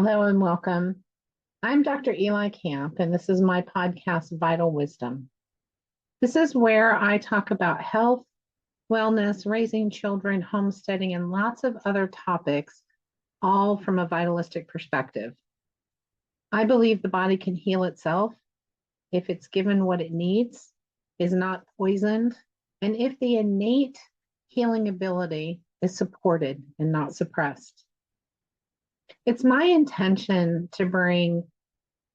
Hello and welcome. I'm Dr. Eli Camp, and this is my podcast, Vital Wisdom. This is where I talk about health, wellness, raising children, homesteading, and lots of other topics, all from a vitalistic perspective. I believe the body can heal itself if it's given what it needs, is not poisoned, and if the innate healing ability is supported and not suppressed. It's my intention to bring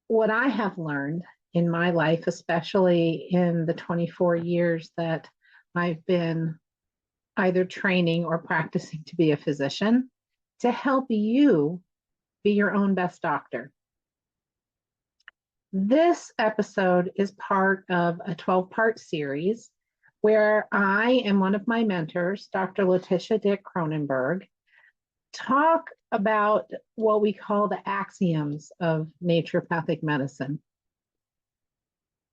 what I have learned in my life, especially in the 24 years that I've been either training or practicing to be a physician, to help you be your own best doctor. This episode is part of a 12-part series where I and one of my mentors, Dr. Letitia Kronenberg, talk about what we call the axioms of naturopathic medicine,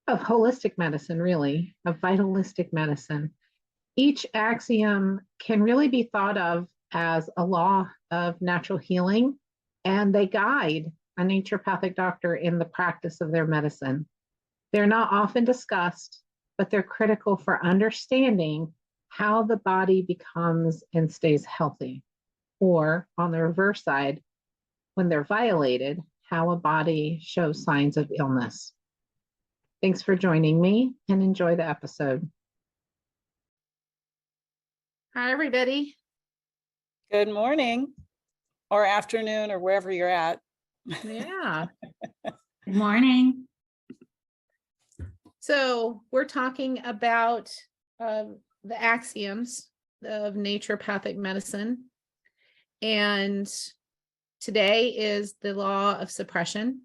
of holistic medicine, really, of vitalistic medicine. Each axiom can really be thought of as a law of natural healing, and they guide a naturopathic doctor in the practice of their medicine. They're not often discussed, but they're critical for understanding how the body becomes and stays healthy. Or on the reverse side, when they're violated, how a body shows signs of illness. Thanks for joining me and enjoy the episode. Hi, everybody. Good morning or afternoon or wherever you're at. Yeah. Good morning. So we're talking about the axioms of naturopathic medicine. And today is the law of suppression.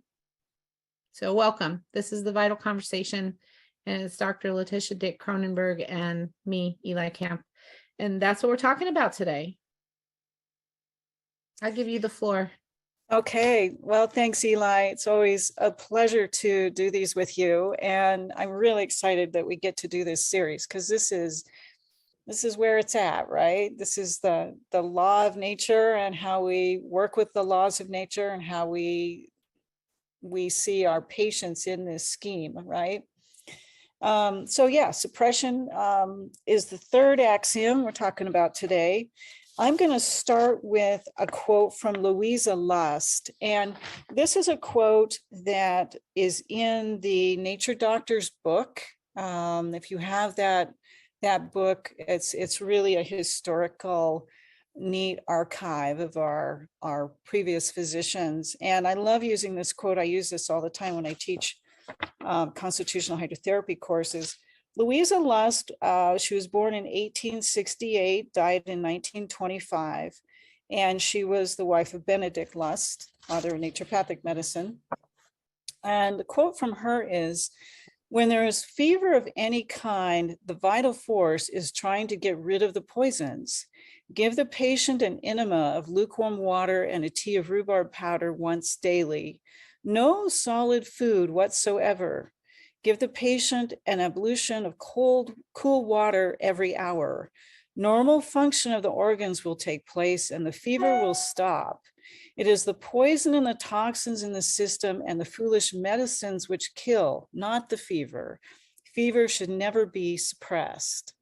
So welcome. This is the Vital Conversation, and it's Dr. Letitia Kronenberg and me, Eli Camp. And that's what we're talking about today. I'll give you the floor. Okay. Well, thanks, Eli. It's always a pleasure to do these with you. And I'm really excited that we get to do this series because this is where it's at, right? This is the law of nature and how we work with the laws of nature and how we see our patients in this scheme, right? Suppression is the third axiom we're talking about today. I'm going to start with a quote from Louisa Lust. And this is a quote that is in the Nature Doctor's book. If you have that book, it's really a historical, neat archive of our previous physicians. And I love using this quote. I use this all the time when I teach constitutional hydrotherapy courses. Louisa Lust, she was born in 1868, died in 1925, and she was the wife of Benedict Lust, father of naturopathic medicine. And the quote from her is, "When there is fever of any kind, the vital force is trying to get rid of the poisons. Give the patient an enema of lukewarm water and a tea of rhubarb powder once daily. No solid food whatsoever. Give the patient an ablution of cool water every hour. Normal function of the organs will take place and the fever will stop. It is the poison and the toxins in the system and the foolish medicines which kill, not the fever. Fever should never be suppressed."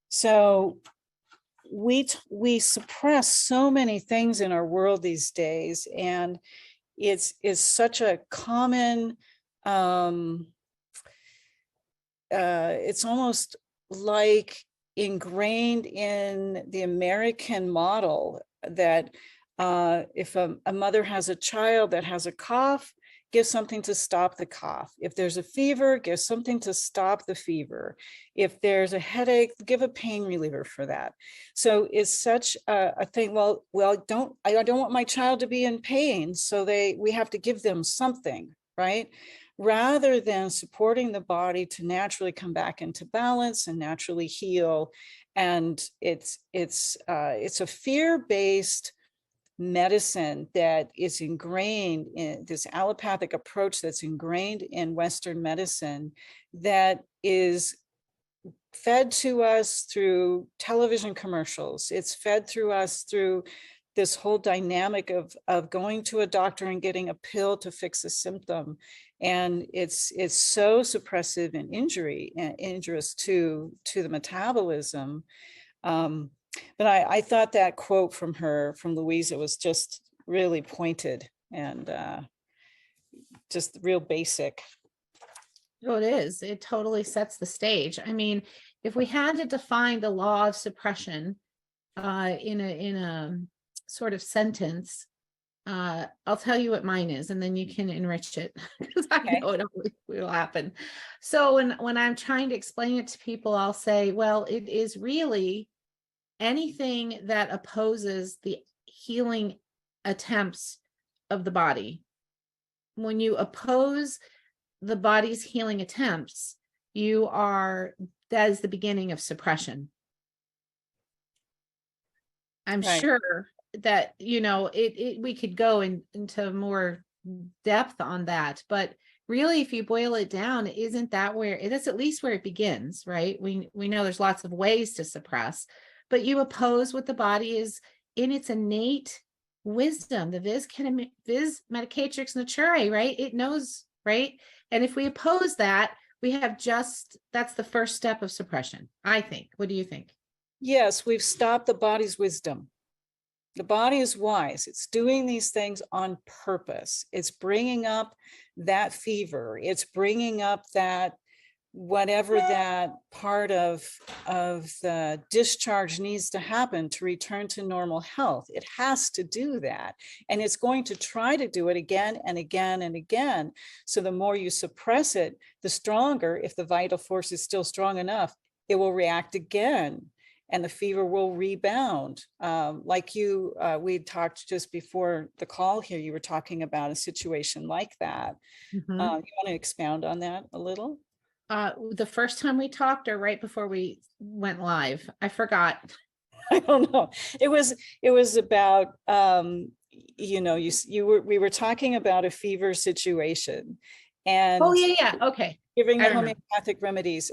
So we suppress so many things in our world these days, and it's such a common, it's almost like ingrained in the American model that if a mother has a child that has a cough, give something to stop the cough. If there's a fever, give something to stop the fever. If there's a headache, give a pain reliever for that. So it's such a thing. Well, I don't want my child to be in pain, so we have to give them something, right? Rather than supporting the body to naturally come back into balance and naturally heal. And it's a fear-based medicine that is ingrained in this allopathic approach that's ingrained in Western medicine, that is fed to us through television commercials. It's fed through us through this whole dynamic of going to a doctor and getting a pill to fix a symptom. And it's so suppressive and injurious to the metabolism. But I thought that quote from Louisa was just really pointed and just real basic. Oh, it is. It totally sets the stage. I mean, if we had to define the law of suppression in a sort of sentence, I'll tell you what mine is, and then you can enrich it because I Okay. know it will happen. So when I'm trying to explain it to people, I'll say, well, it is really anything that opposes the healing attempts of the body. When you oppose the body's healing attempts, that is the beginning of suppression. I'm Right. sure that, we could go into more depth on that, but really, if you boil it down, isn't that where it is, at least where it begins, right? We know there's lots of ways to suppress, but you oppose what the body is in its innate wisdom, the vis medicatrix naturae, right? It knows, right? And if we oppose that, that's the first step of suppression, I think. What do you think? Yes, we've stopped the body's wisdom. The body is wise. It's doing these things on purpose. It's bringing up that fever. It's bringing up that whatever that part of the discharge needs to happen to return to normal health. It has to do that. And it's going to try to do it again and again and again. So the more you suppress it, the stronger, if the vital force is still strong enough, it will react again. And the fever will rebound. We talked just before the call here, you were talking about a situation like that. You want to expound on that a little? The first time we talked or right before we went live? I forgot. I don't know. It was about, we were talking about a fever situation and yeah. Okay. giving the homeopathic remedies.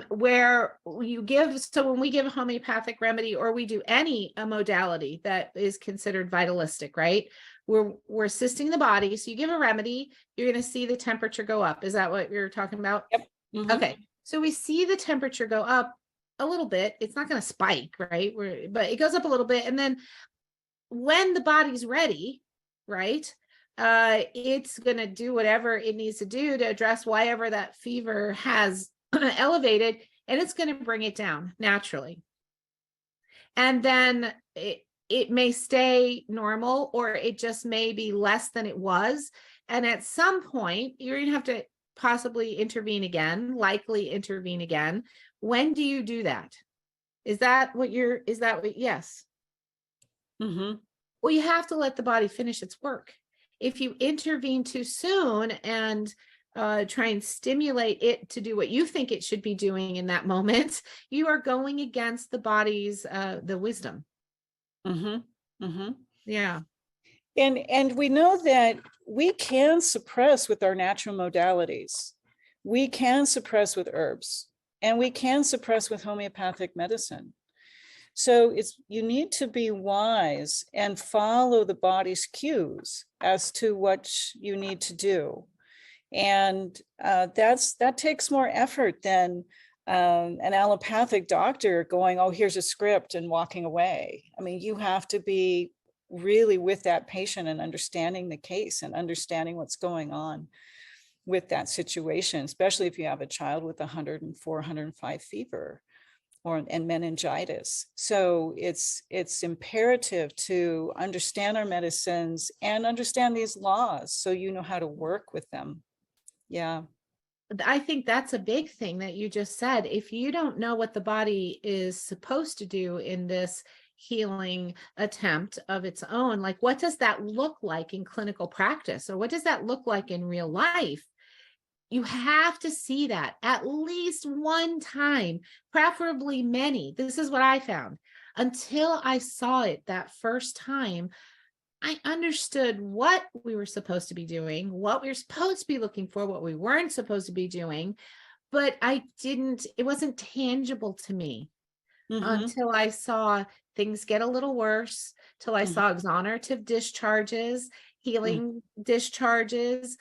Where you give, so when we give a homeopathic remedy or we do any modality that is considered vitalistic, right? We're assisting the body. So you give a remedy, you're going to see the temperature go up. Is that what you're talking about? Yep. Okay. So we see the temperature go up a little bit. It's not going to spike, right? But it goes up a little bit. And then when the body's ready, right? It's going to do whatever it needs to do to address whatever that fever has elevated, and it's going to bring it down naturally. And then it may stay normal, or it just may be less than it was. And at some point, you're going to have to possibly intervene again, likely intervene again. When do you do that? Yes. Well, you have to let the body finish its work. If you intervene too soon and try and stimulate it to do what you think it should be doing in that moment, you are going against the body's the wisdom. Yeah. And we know that we can suppress with our natural modalities. We can suppress with herbs, and we can suppress with homeopathic medicine. So you need to be wise and follow the body's cues as to what you need to do. And that takes more effort than an allopathic doctor going, oh, here's a script and walking away. I mean, you have to be really with that patient and understanding the case and understanding what's going on with that situation, especially if you have a child with 104, 105 fever and meningitis. So it's imperative to understand our medicines and understand these laws so you know how to work with them. Yeah. I think that's a big thing that you just said. If you don't know what the body is supposed to do in this healing attempt of its own, like what does that look like in clinical practice, or what does that look like in real life? You have to see that at least one time, preferably many. This is what I found. Until I saw it that first time, I understood what we were supposed to be doing, what we were supposed to be looking for, what we weren't supposed to be doing, but it wasn't tangible to me until I saw things get a little worse till I saw exonerative discharges, healing discharges,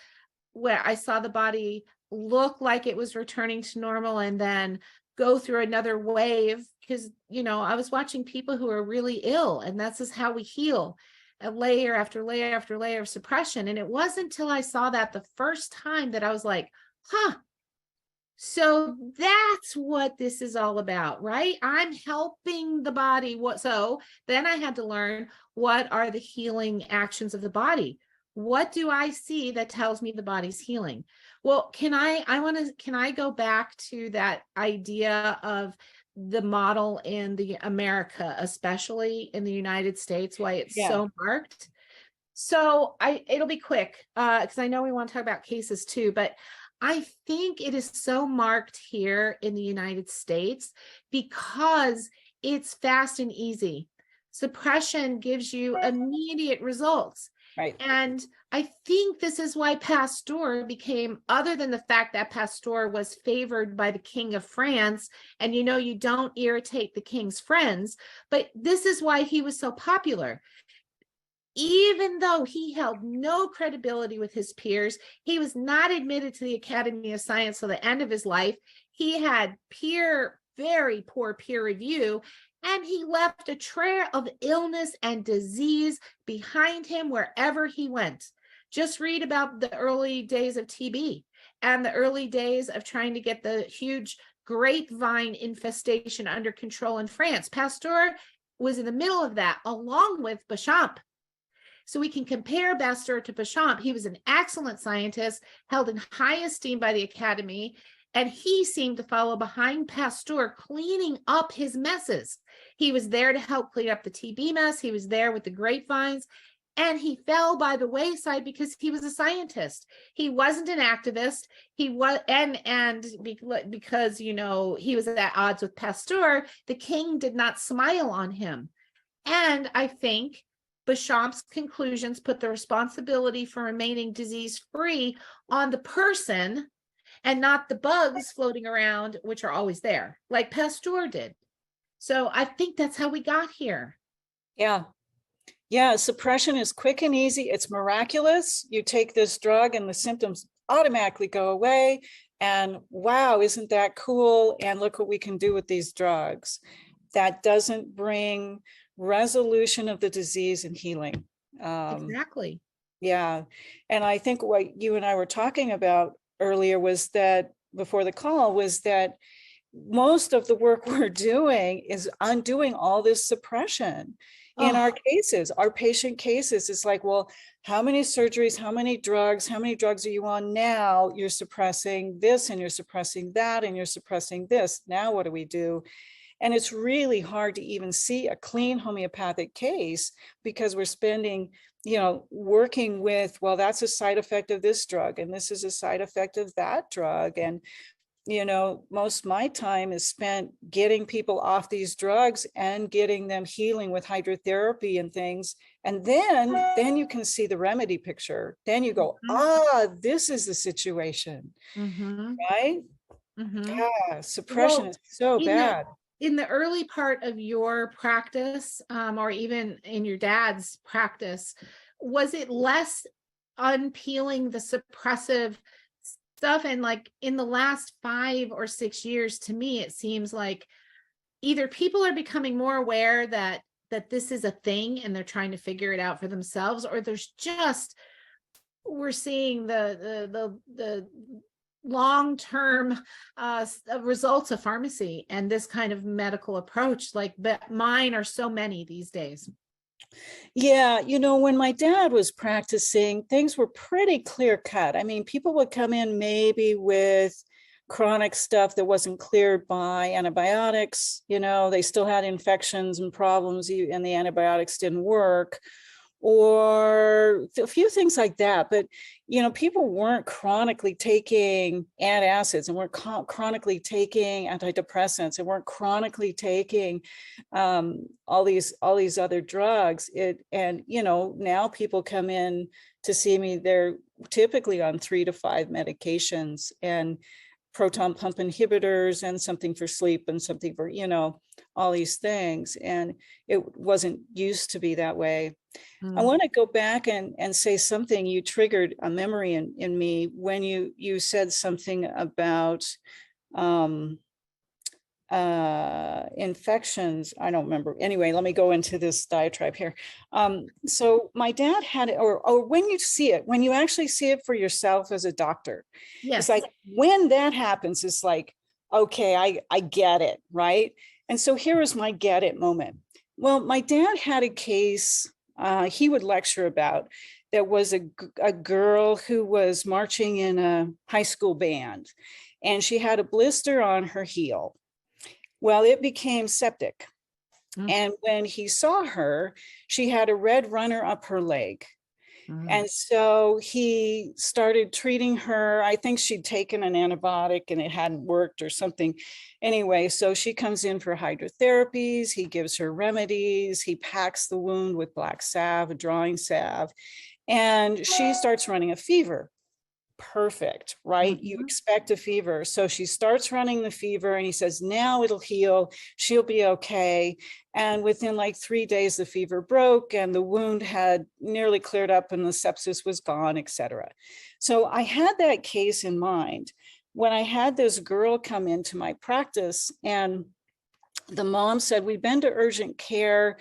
where I saw the body look like it was returning to normal and then go through another wave. Because, I was watching people who are really ill, and that's just how we heal, a layer after layer after layer of suppression. And it wasn't until I saw that the first time that I was like, so that's what this is all about, right? I'm helping the body. So then I had to learn, what are the healing actions of the body? What do I see that tells me the body's healing? Well, can I go back to that idea of the model in the America, especially in the United States, why it's so marked? So it'll be quick, because I know we want to talk about cases too, but I think it is so marked here in the United States because it's fast and easy. Suppression gives you immediate results. Right. And I think this is why Pasteur became, other than the fact that Pasteur was favored by the King of France, and you don't irritate the king's friends, but this is why he was so popular. Even though he held no credibility with his peers, he was not admitted to the Academy of Science till the end of his life. He had very poor peer review, and he left a trail of illness and disease behind him wherever he went. Just read about the early days of TB and the early days of trying to get the huge grapevine infestation under control in France. Pasteur was in the middle of that, along with Béchamp. So we can compare Pasteur to Béchamp. He was an excellent scientist, held in high esteem by the Academy, and he seemed to follow behind Pasteur, cleaning up his messes. He was there to help clean up the TB mess. He was there with the grapevines, and he fell by the wayside because he was a scientist. He wasn't an activist. He was, and because he was at odds with Pasteur, the king did not smile on him. And I think Béchamp's conclusions put the responsibility for remaining disease-free on the person and not the bugs floating around, which are always there, like Pasteur did. So I think that's how we got here. Yeah, suppression is quick and easy. It's miraculous. You take this drug and the symptoms automatically go away. And wow, isn't that cool? And look what we can do with these drugs. That doesn't bring resolution of the disease and healing. Exactly. Yeah. And I think what you and I were talking about earlier was that, before the call, was that most of the work we're doing is undoing all this suppression in our cases, our patient cases. It's like, well, how many surgeries, how many drugs are you on now? You're suppressing this and you're suppressing that and you're suppressing this. Now what do we do? And it's really hard to even see a clean homeopathic case because we're spending, working with, well, that's a side effect of this drug, and this is a side effect of that drug. And, most of my time is spent getting people off these drugs and getting them healing with hydrotherapy and things. And then you can see the remedy picture. Then you go, this is the situation, right? Yeah, suppression is so bad. In the early part of your practice, or even in your dad's practice, was it less unpeeling the suppressive stuff? And like in the last 5 or 6 years, to me, it seems like either people are becoming more aware that this is a thing and they're trying to figure it out for themselves, or we're seeing the long-term results of pharmacy and this kind of medical approach. Like, but mine are so many these days. Yeah, when my dad was practicing, things were pretty clear cut. I mean, people would come in maybe with chronic stuff that wasn't cleared by antibiotics. They still had infections and problems, and the antibiotics didn't work, or a few things like that. But, people weren't chronically taking antacids and weren't chronically taking antidepressants and weren't chronically taking all these other drugs. Now people come in to see me, they're typically on 3 to 5 medications. And proton pump inhibitors and something for sleep and something for, all these things. And it wasn't used to be that way. I want to go back and say something. You triggered a memory in me when you said something about infections. I don't remember. Anyway, let me go into this diatribe here. So my dad had it, or when you see it, when you actually see it for yourself as a doctor, Yes. it's like when that happens, it's like, okay, I get it, right? And so here is my get it moment. Well, my dad had a case he would lecture about. There was a girl who was marching in a high school band, and she had a blister on her heel. Well, it became septic. And when he saw her, she had a red runner up her leg. And so he started treating her. I think she'd taken an antibiotic and it hadn't worked or something. Anyway, so she comes in for hydrotherapies. He gives her remedies. He packs the wound with black salve, a drawing salve, and she starts running a fever. Perfect, right? You expect a fever. So she starts running the fever and he says, now it'll heal. She'll be okay. And within like 3 days, the fever broke and the wound had nearly cleared up and the sepsis was gone, etc. So I had that case in mind when I had this girl come into my practice, and the mom said, we've been to urgent care,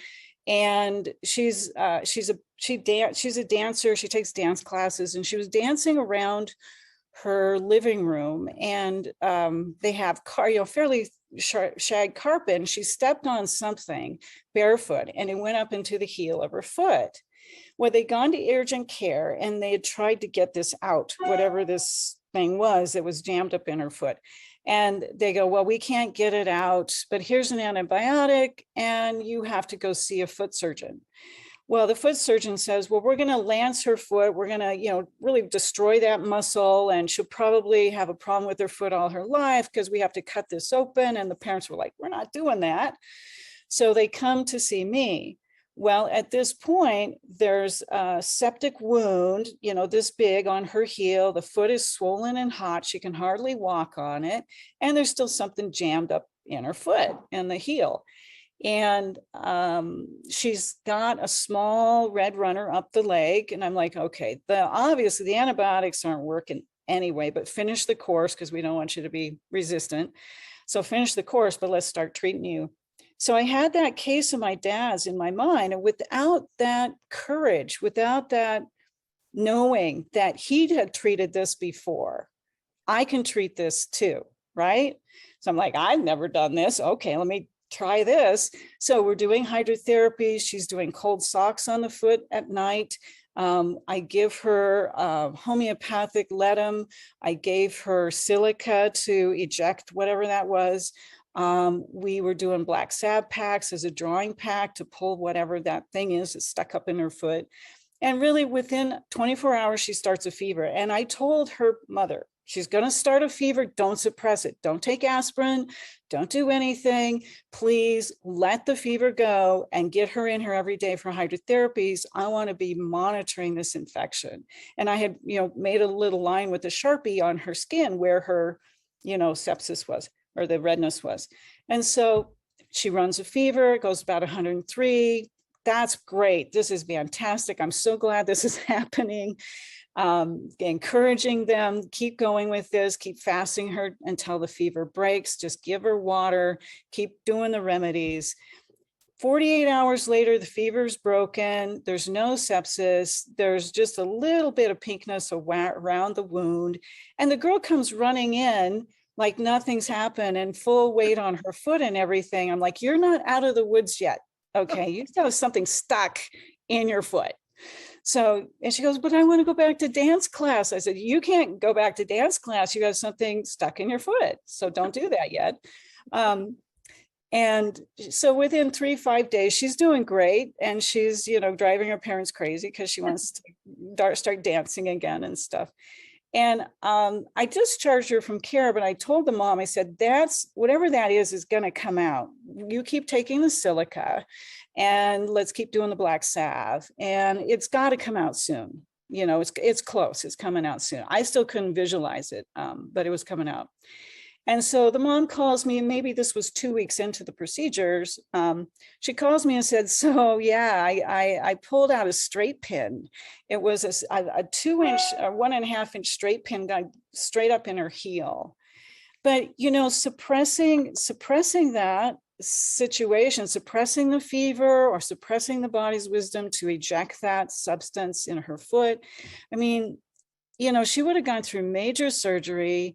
and she's a dancer. She takes dance classes, and she was dancing around her living room, and they have fairly shag carpet, and she stepped on something barefoot and it went up into the heel of her foot. Well, they'd gone to urgent care and they had tried to get this out, whatever this thing was that was jammed up in her foot. And they go, well, we can't get it out, but here's an antibiotic and you have to go see a foot surgeon. Well, the foot surgeon says, well, we're going to lance her foot. We're going to, really destroy that muscle. And she'll probably have a problem with her foot all her life because we have to cut this open. And the parents were like, we're not doing that. So they come to see me. Well, at this point, there's a septic wound, this big on her heel. The foot is swollen and hot. She can hardly walk on it. And there's still something jammed up in her foot and the heel. And she's got a small red runner up the leg. And I'm like, okay, obviously the antibiotics aren't working anyway, but finish the course because we don't want you to be resistant. So finish the course, but let's start treating you. So I had that case of my dad's in my mind, and without that courage, without that knowing that he had treated this before, I can treat this too, right? So I'm like, I've never done this. Okay, let me try this. So we're doing hydrotherapy. She's doing cold socks on the foot at night. I give her homeopathic letum. I gave her silica to eject whatever that was. We were doing black salve packs as a drawing pack to pull whatever that thing is that's stuck up in her foot. And really within 24 hours, she starts a fever. And I told her mother, she's going to start a fever. Don't suppress it. Don't take aspirin. Don't do anything. Please let the fever go and get her in here every day for hydrotherapies. I want to be monitoring this infection. And I had, made a little line with a Sharpie on her skin where her, sepsis was, or the redness was. And so she runs a fever, it goes about 103. That's great. This is fantastic. I'm so glad this is happening. Encouraging them, keep going with this, keep fasting her until the fever breaks, just give her water, keep doing the remedies. 48 hours later, the fever's broken. There's no sepsis. There's just a little bit of pinkness around the wound. And the girl comes running in like nothing's happened and full weight on her foot and everything. I'm like, you're not out of the woods yet. Okay, you still have something stuck in your foot. So, and she goes, but I want to go back to dance class. I said, you can't go back to dance class. You have something stuck in your foot. So don't do that yet. And so within 3-5 days, she's doing great. And she's, driving her parents crazy because she wants to start dancing again and stuff. And I discharged her from care, but I told the mom, I said, whatever that is going to come out. You keep taking the silica and let's keep doing the black salve, and it's got to come out soon. you know, it's close, it's coming out soon. I still couldn't visualize it, but it was coming out. And so the mom calls me, and maybe this was 2 weeks into the procedures. She calls me and said, so yeah, I pulled out a straight pin. It was a 2-inch, 1.5-inch straight pin got straight up in her heel. But, you know, suppressing that situation, suppressing the fever or suppressing the body's wisdom to eject that substance in her foot. I mean, you know, she would have gone through major surgery,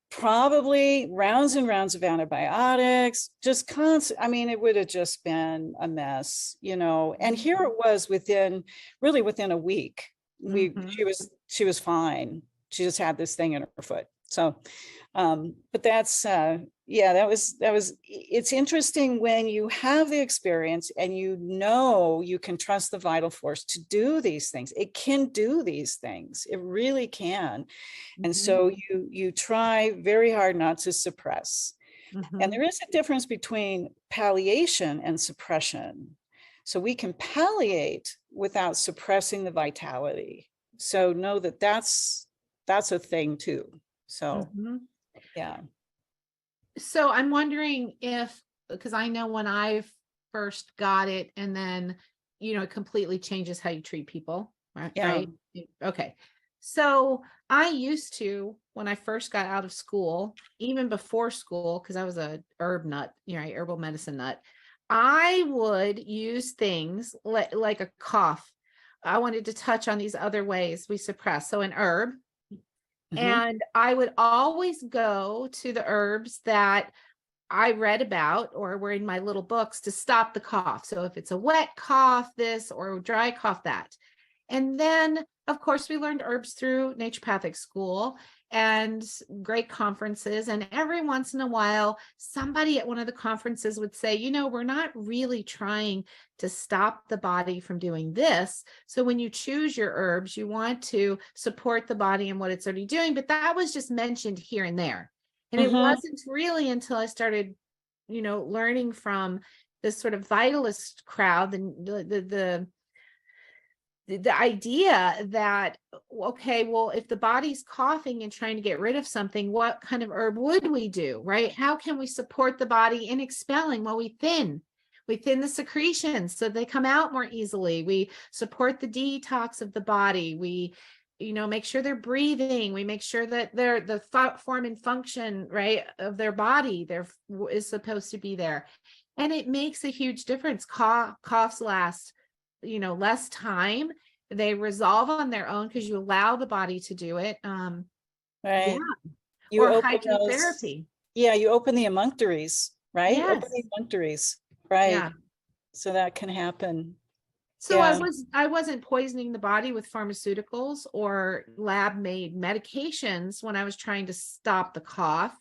probably rounds and rounds of antibiotics, just constant. I mean, it would have just been a mess, you know. And here it was within a week. She was fine. She just had this thing in her foot. So, but that's yeah, that was it's interesting when you have the experience and you know you can trust the vital force to do these things. It can do these things. It really can. And so you try very hard not to suppress. And there is a difference between palliation and suppression. So we can palliate without suppressing the vitality. So know that that's a thing too. So yeah. So I'm wondering if, because I know when I first got it, and then, you know, it completely changes how you treat people, right? Yeah. Right? Okay. So I used to, when I first got out of school, even before school, because I was a herb nut, you know, herbal medicine nut, I would use things like a cough. I wanted to touch on these other ways we suppress. So an herb. And I would always go to the herbs that I read about or were in my little books to stop the cough. So if it's a wet cough, this, or a dry cough, that. And then, of course, we learned herbs through naturopathic school and great conferences. And every once in a while, somebody at one of the conferences would say, you know, we're not really trying to stop the body from doing this. So when you choose your herbs, you want to support the body and what it's already doing. But that was just mentioned here and there. And it wasn't really until I started, you know, learning from this sort of vitalist crowd, the idea that, okay, well, if the body's coughing and trying to get rid of something, what kind of herb would we do, right? How can we support the body in expelling? Well, we thin the secretions so they come out more easily. We support the detox of the body. We, you know, make sure they're breathing. We make sure that the form and function, right, of their body is supposed to be there. And it makes a huge difference. Coughs last, you know, less time. They resolve on their own because you allow the body to do it. Right. Yeah. You Or open hydrotherapy. you open the emunctories, right? Yes. Open the emunctories, right? Yeah. So that can happen. So Yeah. I wasn't poisoning the body with pharmaceuticals or lab-made medications when I was trying to stop the cough,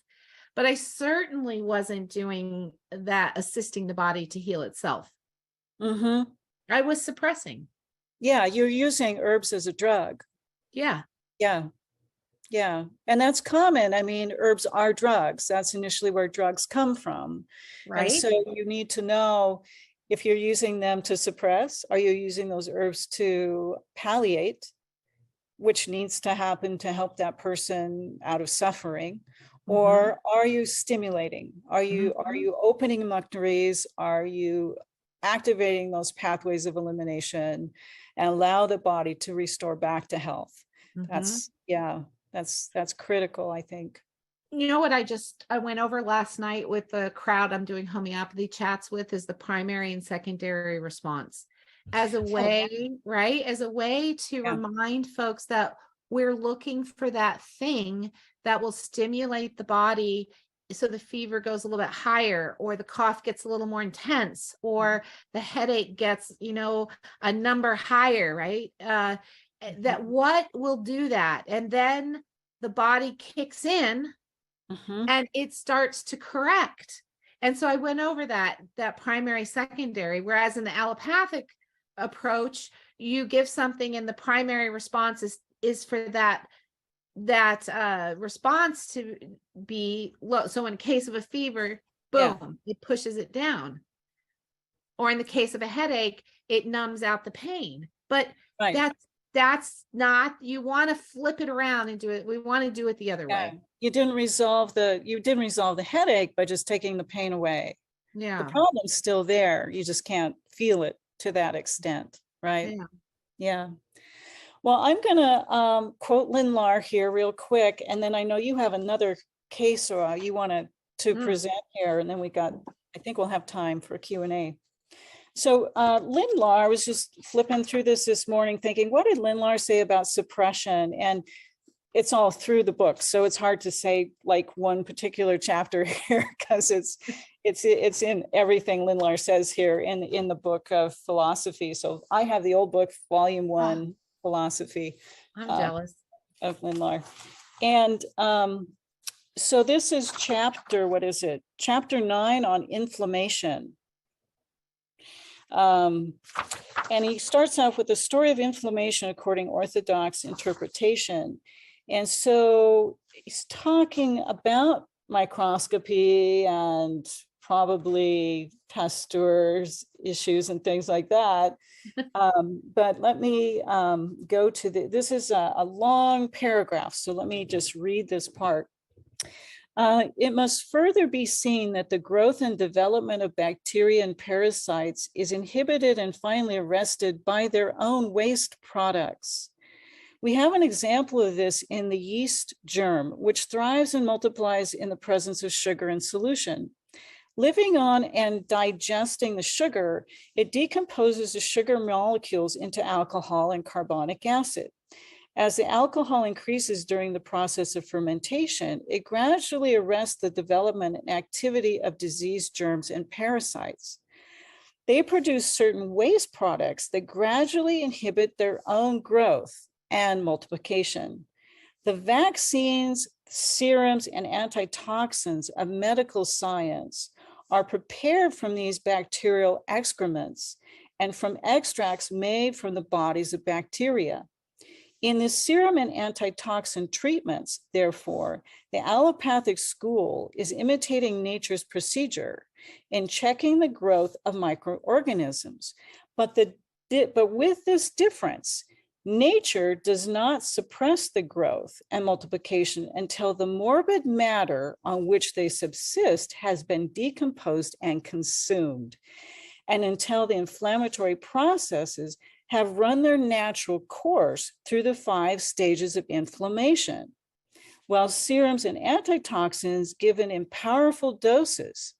but I certainly wasn't doing that, assisting the body to heal itself. I was suppressing. Yeah, you're using herbs as a drug. Yeah. Yeah. Yeah. And that's common. I mean, herbs are drugs. That's initially where drugs come from. Right. And so you need to know if you're using them to suppress, are you using those herbs to palliate, which needs to happen to help that person out of suffering? Or are you stimulating? Are you opening emunctories? Are you activating those pathways of elimination and allow the body to restore back to health? That's critical, I think. You know what I went over last night with the crowd I'm doing homeopathy chats with is the primary and secondary response as a way, right? As a way to remind folks that we're looking for that thing that will stimulate the body so the fever goes a little bit higher, or the cough gets a little more intense, or the headache gets, you know, a number higher, right? That what will do that? And then the body kicks in and it starts to correct. And so I went over that primary, secondary, whereas in the allopathic approach, you give something and the primary response is for that response to be low. So in case of a fever, boom, it pushes it down. Or in the case of a headache, it numbs out the pain. But that's that's not, you want to flip it around and do it. We want to do it the other Yeah. way. You didn't resolve the headache by just taking the pain away. The Yeah. problem's still there. You just can't feel it to that extent, right? Yeah. Yeah. Well, I'm gonna quote Lynn Lahr here real quick, and then I know you have another case or you wanted to present here, and then I think we'll have time for a Q&A. So Lynn Lahr, I was just flipping through this morning thinking, what did Lynn Lahr say about suppression? And it's all through the book, so it's hard to say like one particular chapter here because it's in everything Lynn Lahr says here in the book of philosophy. So I have the old book, volume 1, philosophy. I'm jealous of Lynn Lahr. And so this is chapter, what is it? Chapter 9 on inflammation. And he starts off with the story of inflammation according Orthodox interpretation. And so he's talking about microscopy and probably Pasteur's issues and things like that. But let me go to this is a long paragraph. So let me just read this part. It must further be seen that the growth and development of bacteria and parasites is inhibited and finally arrested by their own waste products. We have an example of this in the yeast germ, which thrives and multiplies in the presence of sugar in solution. Living on and digesting the sugar, it decomposes the sugar molecules into alcohol and carbonic acid. As the alcohol increases during the process of fermentation, it gradually arrests the development and activity of disease germs and parasites. They produce certain waste products that gradually inhibit their own growth and multiplication. The vaccines, serums, and antitoxins of medical science are prepared from these bacterial excrements and from extracts made from the bodies of bacteria. In the serum and antitoxin treatments, therefore, the allopathic school is imitating nature's procedure in checking the growth of microorganisms. But with this difference, nature does not suppress the growth and multiplication until the morbid matter on which they subsist has been decomposed and consumed, and until the inflammatory processes have run their natural course through the 5 stages of inflammation. While serums and antitoxins given in powerful doses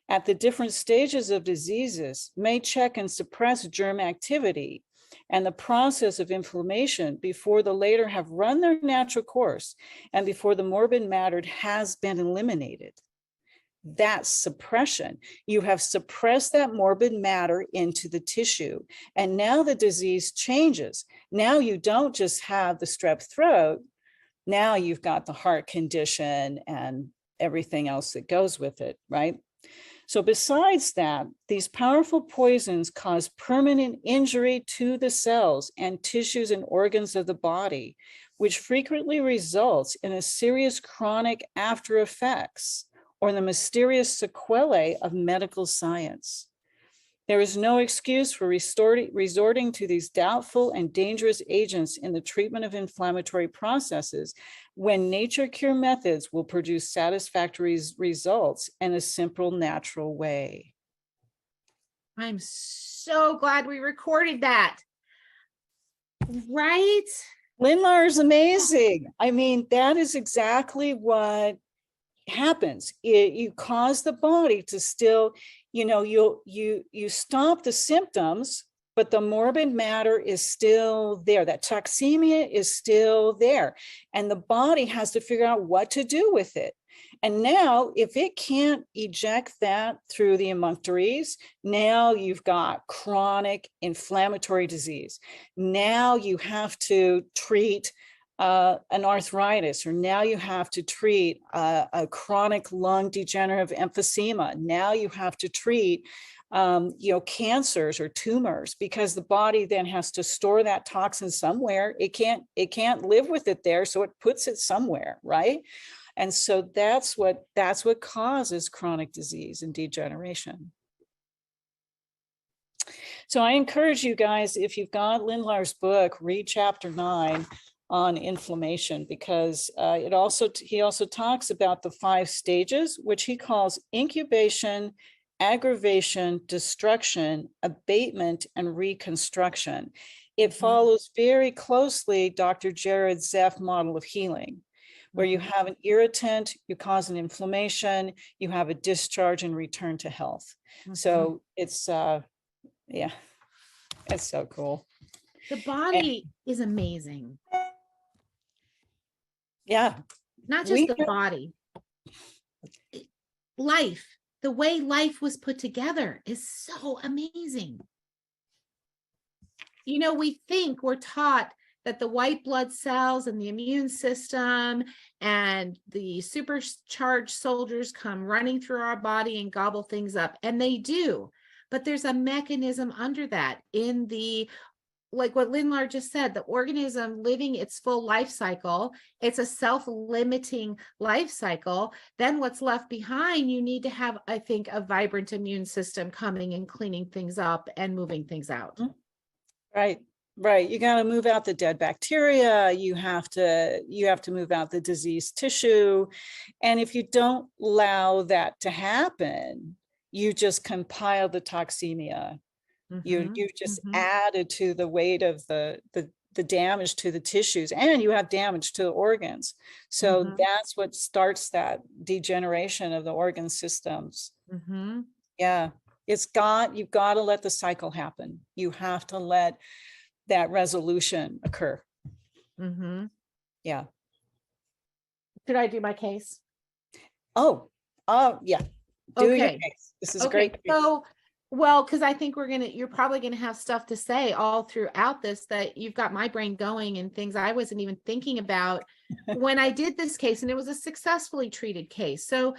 at the different stages of diseases may check and suppress germ activity and the process of inflammation before the later have run their natural course and before the morbid matter has been eliminated. That's suppression. You have suppressed that morbid matter into the tissue. And now the disease changes. Now you don't just have the strep throat. Now you've got the heart condition and everything else that goes with it, right? So besides that, these powerful poisons cause permanent injury to the cells and tissues and organs of the body, which frequently results in a serious chronic after effects or the mysterious sequelae of medical science. There is no excuse for resorting to these doubtful and dangerous agents in the treatment of inflammatory processes when nature cure methods will produce satisfactory results in a simple, natural way. I'm so glad we recorded that. Right? Lynn Lahr is amazing. I mean, that is exactly what happens. You cause the body to still, you stop the symptoms, but the morbid matter is still there. That toxemia is still there. And the body has to figure out what to do with it. And now, if it can't eject that through the emunctories, now you've got chronic inflammatory disease. Now you have to treat an arthritis, or now you have to treat a chronic lung degenerative emphysema. Now you have to treat cancers or tumors, because the body then has to store that toxin somewhere. It can't live with it there, so it puts it somewhere, right? And so that's what causes chronic disease and degeneration. So I encourage you guys, if you've got Lindlar's book, read chapter 9 on inflammation, because he also talks about the 5 stages, which he calls incubation, aggravation, destruction, abatement, and reconstruction. It follows very closely Dr. Jared Zeff model of healing, where you have an irritant, you cause an inflammation, you have a discharge and return to health. So it's yeah, it's so cool. The body is amazing. Yeah. Not just the body. Life, the way life was put together is so amazing. You know, we're taught that the white blood cells and the immune system and the supercharged soldiers come running through our body and gobble things up. And they do. But there's a mechanism under that in the, like what Lindlar just said, the organism living its full life cycle. It's a self-limiting life cycle. Then what's left behind, you need to have, I think, a vibrant immune system coming and cleaning things up and moving things out. Right. Right. You got to move out the dead bacteria. You have to move out the diseased tissue. And if you don't allow that to happen, you just compile the toxemia. You just added to the weight of the damage to the tissues, and you have damage to the organs. So that's what starts that degeneration of the organ systems. Yeah. You've got to let the cycle happen. You have to let that resolution occur. Yeah. Should I do my case? Oh, yeah. Do your case. This is great. So, well, because I think you're probably gonna have stuff to say all throughout this that you've got my brain going and things I wasn't even thinking about when I did this case, and it was a successfully treated case. So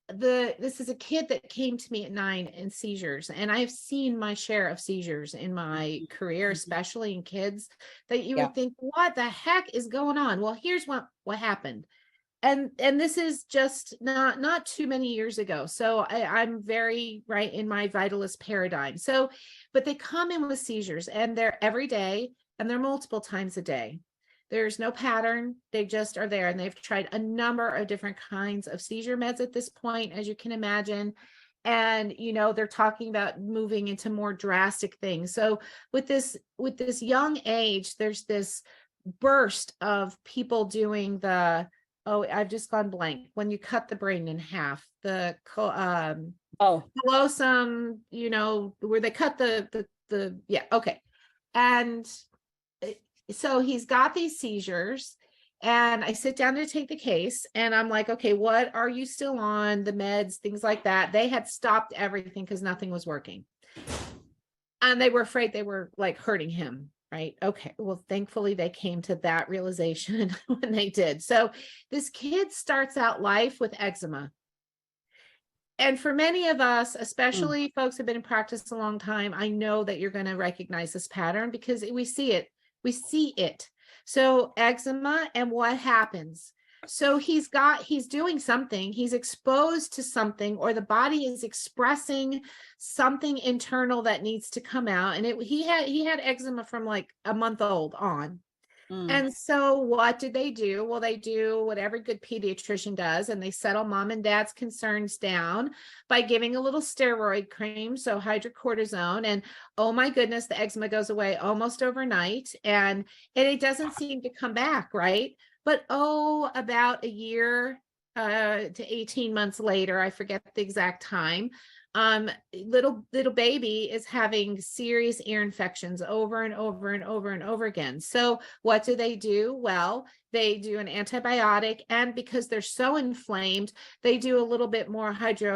this is a kid that came to me at 9 in seizures, and I've seen my share of seizures in my career, especially in kids, that you would think, what the heck is going on? Well, here's what happened. And this is just not too many years ago. So I'm very right in my vitalist paradigm. So, but they come in with seizures, and they're every day, and they're multiple times a day. There's no pattern. They just are there, and they've tried a number of different kinds of seizure meds at this point, as you can imagine. And, you know, they're talking about moving into more drastic things. So with this young age, there's this burst of people doing I've just gone blank. When you cut the brain in half, the callosum, you know, where they cut okay. And so he's got these seizures, and I sit down to take the case, and I'm like, okay, what are you still on? The meds, things like that. They had stopped everything because nothing was working. And they were afraid they were like hurting him. Right. Okay. Well, thankfully they came to that realization when they did. So this kid starts out life with eczema. And for many of us, especially folks who've been in practice a long time, I know that you're going to recognize this pattern because we see it. So eczema, and what happens? So he's doing something, he's exposed to something, or the body is expressing something internal that needs to come out. And he had eczema from like a month old on. And so what did they do? Well, they do what every good pediatrician does, and they settle mom and dad's concerns down by giving a little steroid cream, so hydrocortisone, and oh my goodness, the eczema goes away almost overnight, and it doesn't seem to come back, right? But about a year to 18 months later, I forget the exact time, little baby is having serious ear infections over and over and over and over again. So what do? Well, they do an antibiotic, and because they're so inflamed, they do a little bit more steroid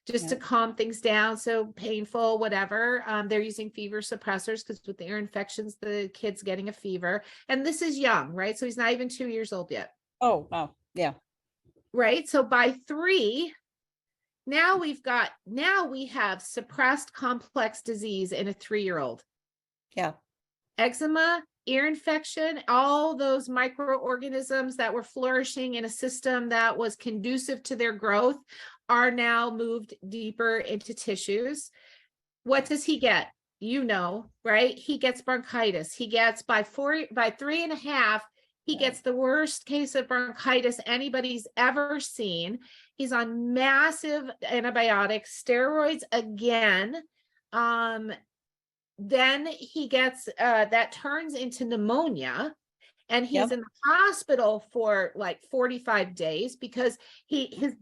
just to calm things down. So painful, whatever. They're using fever suppressors because with the ear infections, the kid's getting a fever. And this is young, right? So he's not even 2 years old yet. Oh, wow. Yeah. Right. So by 3, now we have suppressed complex disease in a 3-year-old. Yeah. Eczema, ear infection, all those microorganisms that were flourishing in a system that was conducive to their growth, are now moved deeper into tissues. What does he get? You know, right? He gets bronchitis. He gets by 3.5, he gets the worst case of bronchitis anybody's ever seen. He's on massive antibiotics, steroids again. Then he gets that turns into pneumonia, and he's in the hospital for like 45 days because he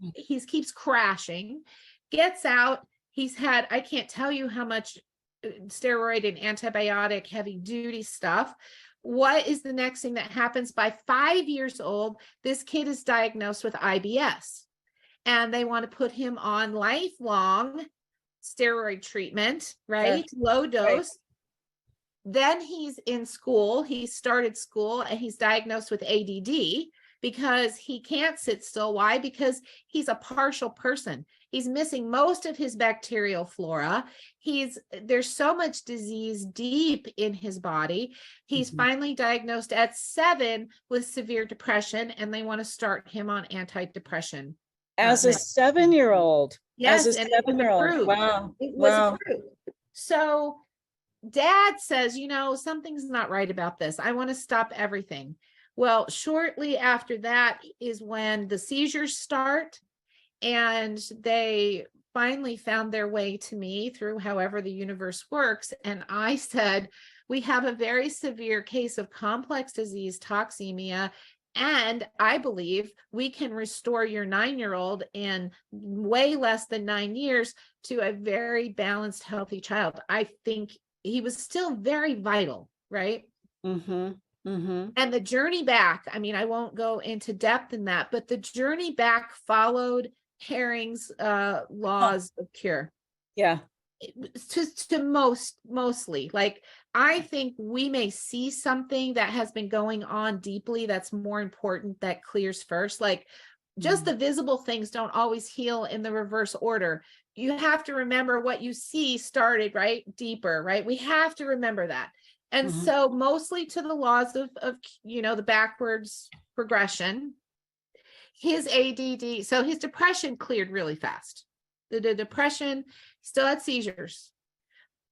keeps crashing. Gets out. He's had, I can't tell you how much steroid and antibiotic heavy duty stuff. What is the next thing that happens? By 5 years old, this kid is diagnosed with IBS, and they want to put him on lifelong steroid treatment, right? Low dose. Right. Then he's in school. He started school and he's diagnosed with ADD because he can't sit still. Why? Because he's a partial person. He's missing most of his bacterial flora. There's so much disease deep in his body. He's finally diagnosed at 7 with severe depression, and they want to start him on antidepressant. As a 7-year-old. Yes, as a 7-year-old. Wow. It was approved. So Dad says, something's not right about this. I want to stop everything. Well, shortly after that is when the seizures start, and they finally found their way to me through however the universe works. And I said, we have a very severe case of complex disease, toxemia, and I believe we can restore your 9-year-old in way less than 9 years to a very balanced, healthy child. I think he was still very vital, right? And the journey back, I won't go into depth in that, but the journey back followed Herring's laws of cure. Yeah. To mostly, like, I think we may see something that has been going on deeply that's more important that clears first. Like, just the visible things don't always heal in the reverse order. You have to remember what you see started right deeper, right? We have to remember that. And so mostly to the laws of the backwards progression. His ADD, so his depression cleared really fast. The depression, still had seizures.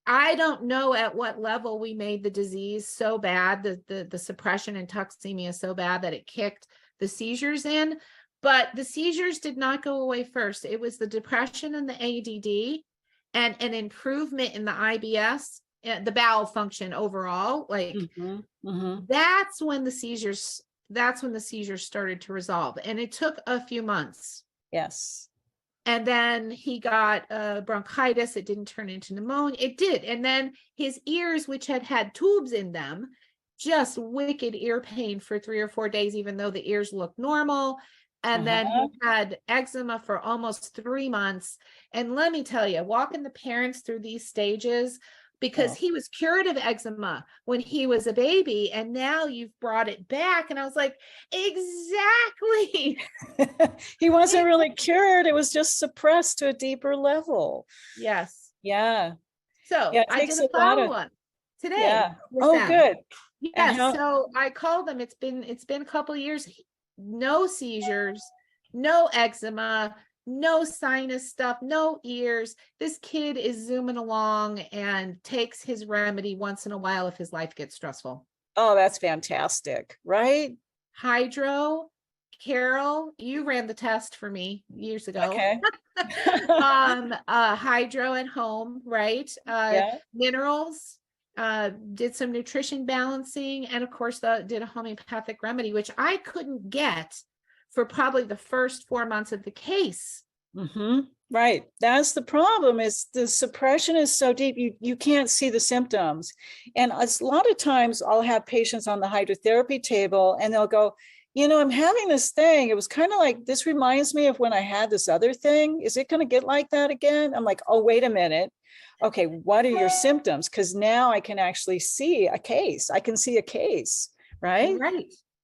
I don't know at what level we made the disease so bad, the suppression and toxemia so bad that it kicked the seizures in, but the seizures did not go away first. It was the depression and the ADD and an improvement in the IBS, the bowel function overall. Like that's when the seizures started to resolve, and it took a few months. Yes. And then he got bronchitis. It didn't turn into pneumonia. It did. And then his ears, which had tubes in them, just wicked ear pain for 3 or 4 days, even though the ears looked normal. And then he had eczema for almost 3 months. And let me tell you, walking the parents through these stages, because he was cured of eczema when he was a baby, and now you've brought it back. And I was like, exactly. He wasn't really cured. It was just suppressed to a deeper level. Yes. Yeah. So I did a follow-up today. Yeah. Oh, good. Yes. So I called them. It's been a couple of years. No seizures, no eczema, no sinus stuff, no ears. This kid is zooming along and takes his remedy once in a while if his life gets stressful. Oh, that's fantastic, right? Hydro, Carol, you ran the test for me years ago. Okay. Hydro at home, right? Minerals, did some nutrition balancing, and of course did a homeopathic remedy, which I couldn't get for probably the first 4 months of the case. Right. That's the problem, is the suppression is so deep, you can't see the symptoms. And a lot of times I'll have patients on the hydrotherapy table and they'll go, I'm having this thing. It was kind of like, this reminds me of when I had this other thing. Is it going to get like that again? I'm like, oh, wait a minute. Okay, what are your symptoms? Because now I can actually see a case. I can see a case, right?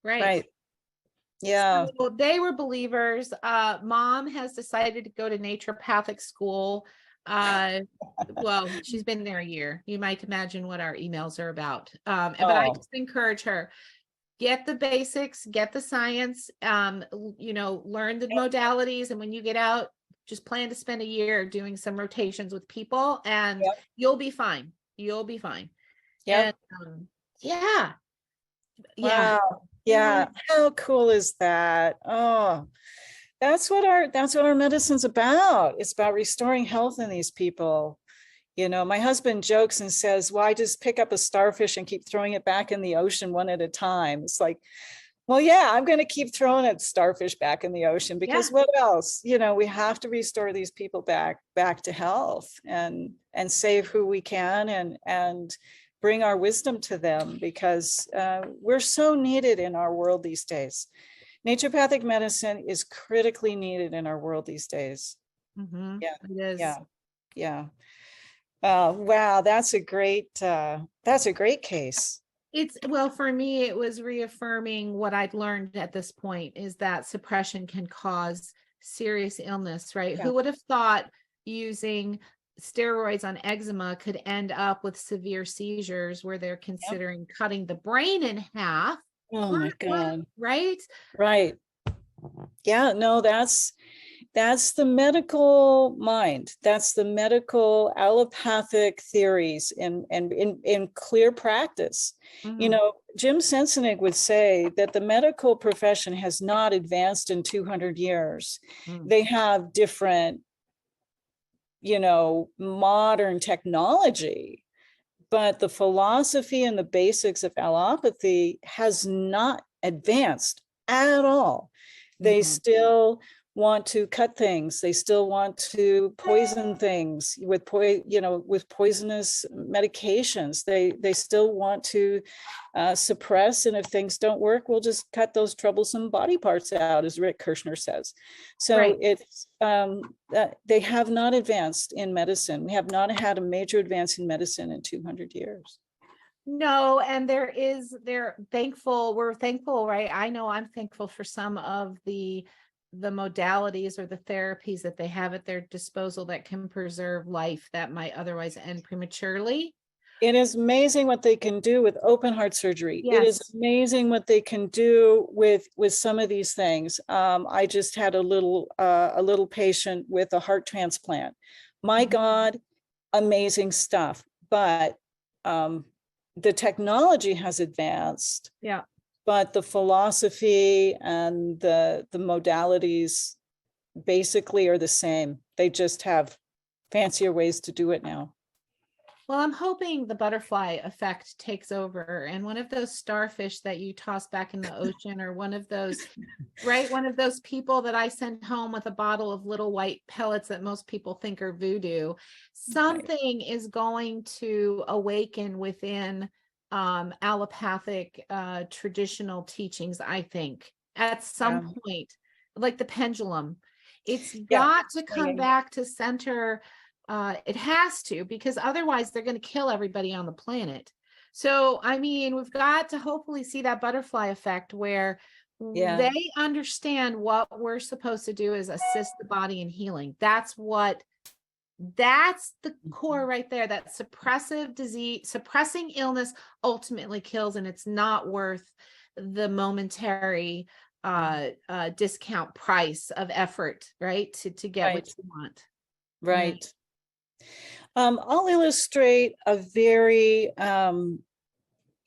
Right. Yeah. So they were believers. Mom has decided to go to naturopathic school. Well, she's been there a year. You might imagine what our emails are about. But I just encourage her, get the basics, get the science, learn the modalities. And when you get out, just plan to spend a year doing some rotations with people, and Yep. you'll be fine. You'll be fine. Yep. And yeah. Wow. Yeah. How cool is that? Oh, that's what our medicine's about. It's about restoring health in these people. You know, my husband jokes and says, why just pick up a starfish and keep throwing it back in the ocean one at a time? It's like, well, yeah, I'm going to keep throwing a starfish back in the ocean because what else? You know, we have to restore these people back to health and save who we can and bring our wisdom to them, because we're so needed in our world these days. Naturopathic medicine is critically needed in our world these days. Mm-hmm. Yeah, It is. yeah. Wow, that's a great case. It's, well, for me, it was reaffirming what I'd learned at this point, is that suppression can cause serious illness, right? Yeah. Who would have thought using steroids on eczema could end up with severe seizures where they're considering cutting the brain in half? Oh my God. Right? Right. Yeah, no, that's the medical mind. That's the medical allopathic theories in clear practice. You know, Jim Sensenig would say that the medical profession has not advanced in 200 years. They have different, you know, modern technology, but the philosophy and the basics of allopathy has not advanced at all. They still want to cut things. They still want to poison things with poisonous medications. They still want to suppress, and if things don't work, we'll just cut those troublesome body parts out, as Rick Kirshner says. So it's they have not advanced in medicine. We have not had a major advance in medicine in 200 years. No, and we're thankful, right? I know I'm thankful for some of the modalities or the therapies that they have at their disposal that can preserve life that might otherwise end prematurely. It is amazing what they can do with open heart surgery. Yes. It is amazing what they can do with some of these things. I just had a little patient with a heart transplant. My God, amazing stuff. But the technology has advanced. Yeah. But the philosophy and the modalities basically are the same. They just have fancier ways to do it now. Well, I'm hoping the butterfly effect takes over, and one of those starfish that you toss back in the ocean, or one of those, right? One of those people that I send home with a bottle of little white pellets that most people think are voodoo. Something is going to awaken within allopathic traditional teachings, I think, at some point, like the pendulum. It's got to come back to center. It has to, because otherwise they're going to kill everybody on the planet. So, I mean, we've got to hopefully see that butterfly effect where they understand what we're supposed to do is assist the body in healing. That's the core right there. That suppressing illness ultimately kills, and it's not worth the momentary discount price of effort, right? To get what you want. Right. I'll illustrate a very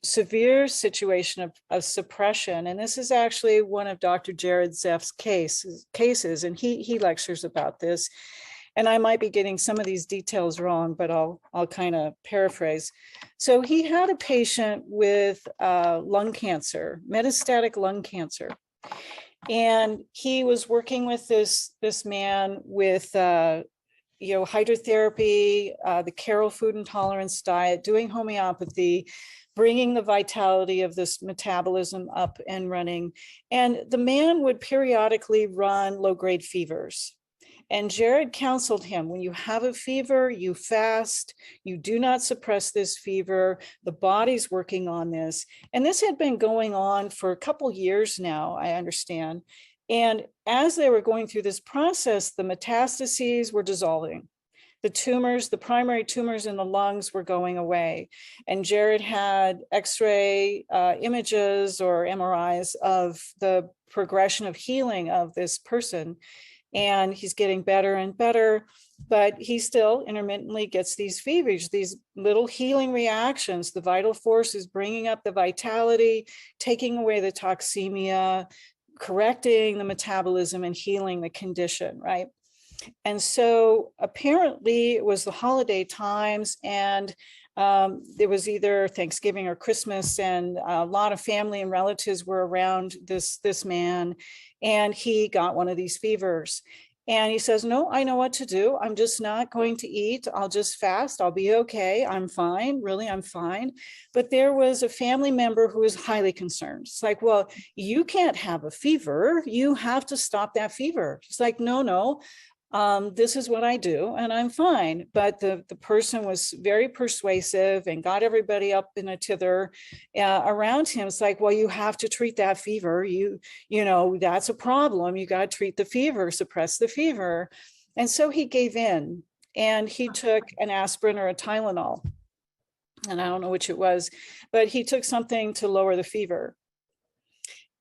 severe situation of suppression. And this is actually one of Dr. Jared Zeff's cases, and he lectures about this. And I might be getting some of these details wrong, but I'll kind of paraphrase. So he had a patient with lung cancer, metastatic lung cancer. And he was working with this man with hydrotherapy, the Carroll food intolerance diet, doing homeopathy, bringing the vitality of this metabolism up and running. And the man would periodically run low-grade fevers. And Jared counseled him, when you have a fever, you fast, you do not suppress this fever, the body's working on this. And this had been going on for a couple years now, I understand. And as they were going through this process, the metastases were dissolving. The tumors, the primary tumors in the lungs were going away. And Jared had X-ray images or MRIs of the progression of healing of this person. and he's getting better and better, but he still intermittently gets these fevers, these little healing reactions. The vital force is bringing up the vitality, taking away the toxemia, correcting the metabolism and healing the condition, right? And so apparently it was the holiday times, and there was either Thanksgiving or Christmas, and a lot of family and relatives were around this man, and he got one of these fevers. And he says, no, I know what to do. I'm just not going to eat. I'll just fast. I'll be okay. I'm fine. Really, I'm fine. But there was a family member who was highly concerned. It's like, well, you can't have a fever. You have to stop that fever. She's like, no. This is what I do and I'm fine. But the person was very persuasive and got everybody up in a tither around him. It's like, well, you have to treat that fever. You know, that's a problem. You got to treat the fever, suppress the fever. And so he gave in, and he took an aspirin or a Tylenol. And I don't know which it was, but he took something to lower the fever.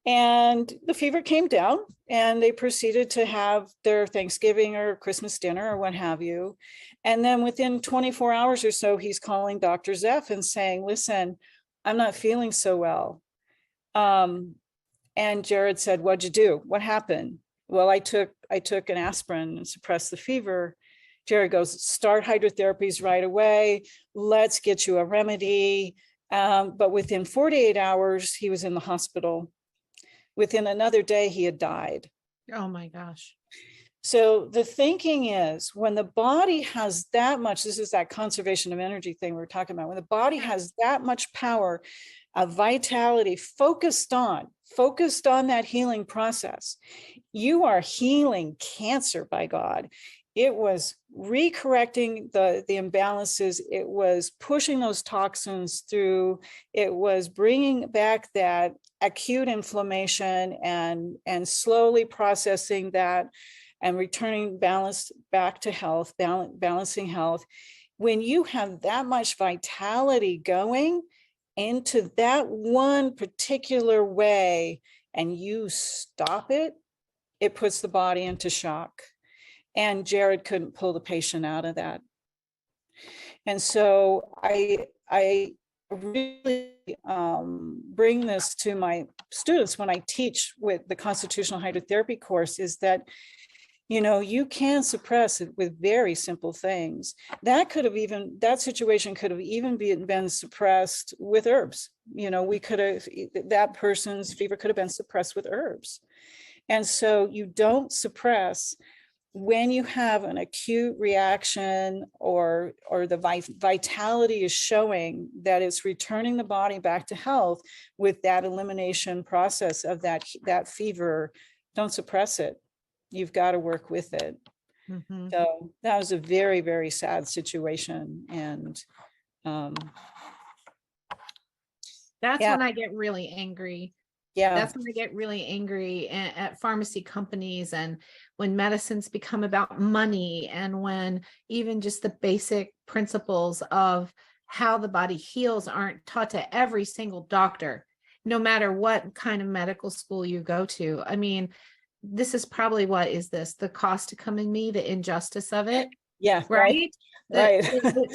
And the fever came down, and they proceeded to have their Thanksgiving or Christmas dinner or what have you. And then within 24 hours or so, he's calling Dr. Zeff and saying, listen, I'm not feeling so well. And Jared said, what'd you do? What happened? Well, I took an aspirin and suppressed the fever. Jared goes, start hydrotherapies right away. Let's get you a remedy. But within 48 hours, he was in the hospital. Within another day, he had died. Oh my gosh. So the thinking is, when the body has that much, this is that conservation of energy thing we were talking about, when the body has that much power, a vitality focused on that healing process, you are healing cancer, by God. It was recorrecting the imbalances. It was pushing those toxins through. It was bringing back that acute inflammation and slowly processing that and returning balance back to health, balancing health. When you have that much vitality going into that one particular way and you stop it, it puts the body into shock. And Jared couldn't pull the patient out of that. And so I really bring this to my students when I teach with the constitutional hydrotherapy course, is that, you know, you can suppress it with very simple things. That situation could have even been suppressed with herbs. You know, that person's fever could have been suppressed with herbs. And so you don't suppress when you have an acute reaction or the vitality is showing that it's returning the body back to health with that elimination process of that fever. Don't suppress it. You've got to work with it. Mm-hmm. So that was a very, very sad situation. And That's yeah. when I get really angry. Yeah. That's when I get really angry at pharmacy companies, and when medicines become about money, and when even just the basic principles of how the body heals aren't taught to every single doctor, no matter what kind of medical school you go to. I mean, this is probably, what is this? The cost to come in me, the injustice of it. Yeah. Right. Right.